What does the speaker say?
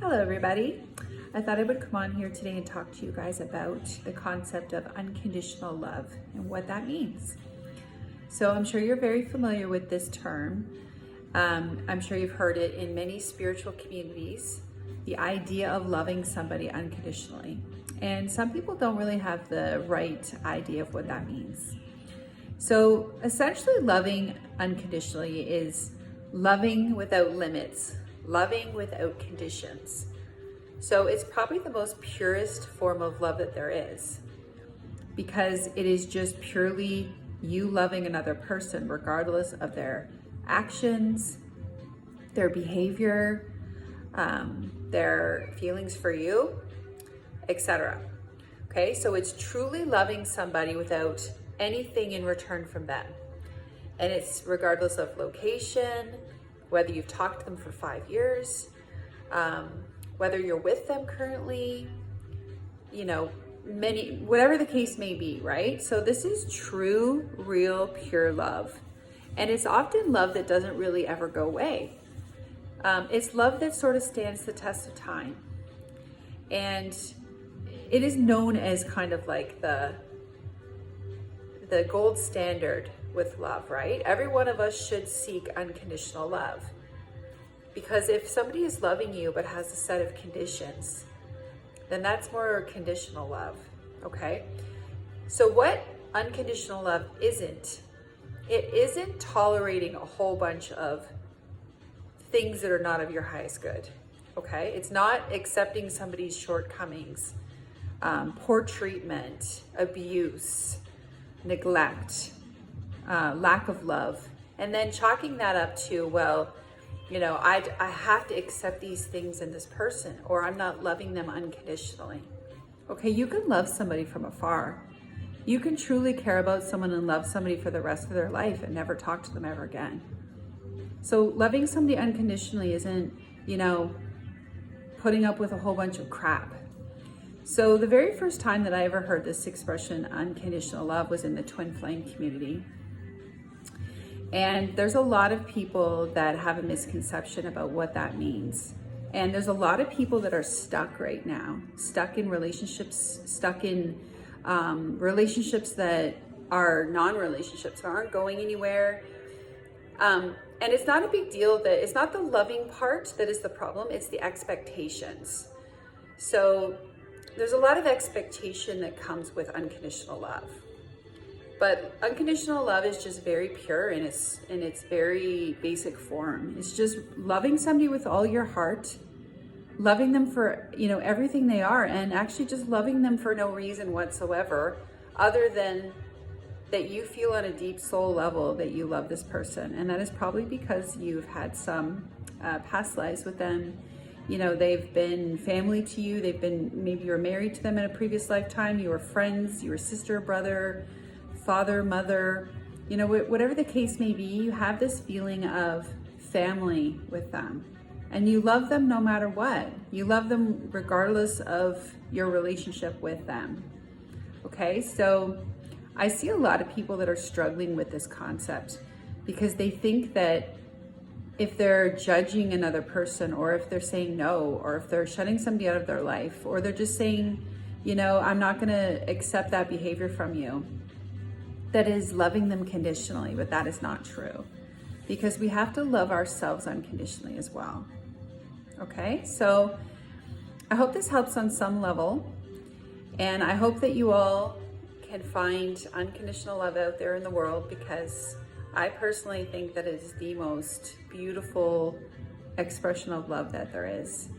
Hello everybody. I thought I would come on here today and talk to you guys about the concept of unconditional love and what that means. So I'm sure you're very familiar with this term. I'm sure you've heard it in many spiritual communities, the idea of loving somebody unconditionally. And some people don't really have the right idea of what that means. So essentially loving unconditionally is loving without limits, loving without conditions. So it's probably the most purest form of love that there is, because it is just purely you loving another person regardless of their actions, their behavior, their feelings for you, etc. Okay, so it's truly loving somebody without anything in return from them. And it's regardless of location, whether you've talked to them for 5 years, whether you're with them currently, whatever the case may be, right? So this is true, real, pure love. And it's often love that doesn't really ever go away. It's love that sort of stands the test of time. And it is known as kind of like the gold standard with love, right? Every one of us should seek unconditional love. Because if somebody is loving you but has a set of conditions, then that's more conditional love, okay? So what unconditional love isn't, it isn't tolerating a whole bunch of things that are not of your highest good, okay? It's not accepting somebody's shortcomings, poor treatment, abuse, neglect, lack of love, and then chalking that up to, well, I have to accept these things in this person, or I'm not loving them unconditionally. Okay, you can love somebody from afar. You can truly care about someone and love somebody for the rest of their life and never talk to them ever again. So loving somebody unconditionally isn't, putting up with a whole bunch of crap. So the very first time that I ever heard this expression, unconditional love, was in the twin flame community. And there's a lot of people that have a misconception about what that means. And there's a lot of people that are stuck right now, stuck in relationships, relationships that are non-relationships, that aren't going anywhere. And it's not a big deal that it's not the loving part that is the problem, it's the expectations. So there's a lot of expectation that comes with unconditional love. But unconditional love is just very pure in its very basic form. It's just loving somebody with all your heart, loving them for, everything they are, and actually just loving them for no reason whatsoever, other than that you feel on a deep soul level that you love this person. And that is probably because you've had some past lives with them. They've been family to you. Maybe you were married to them in a previous lifetime. You were friends, you were sister, brother, father, mother, whatever the case may be, you have this feeling of family with them. And you love them no matter what. You love them regardless of your relationship with them. Okay, so I see a lot of people that are struggling with this concept because they think that if they're judging another person, or if they're saying no, or if they're shutting somebody out of their life, or they're just saying, I'm not going to accept that behavior from you, that is loving them conditionally. But that is not true, because we have to love ourselves unconditionally as well. Okay, so I hope this helps on some level, and I hope that you all can find unconditional love out there in the world, because I personally think that it is the most beautiful expression of love that there is.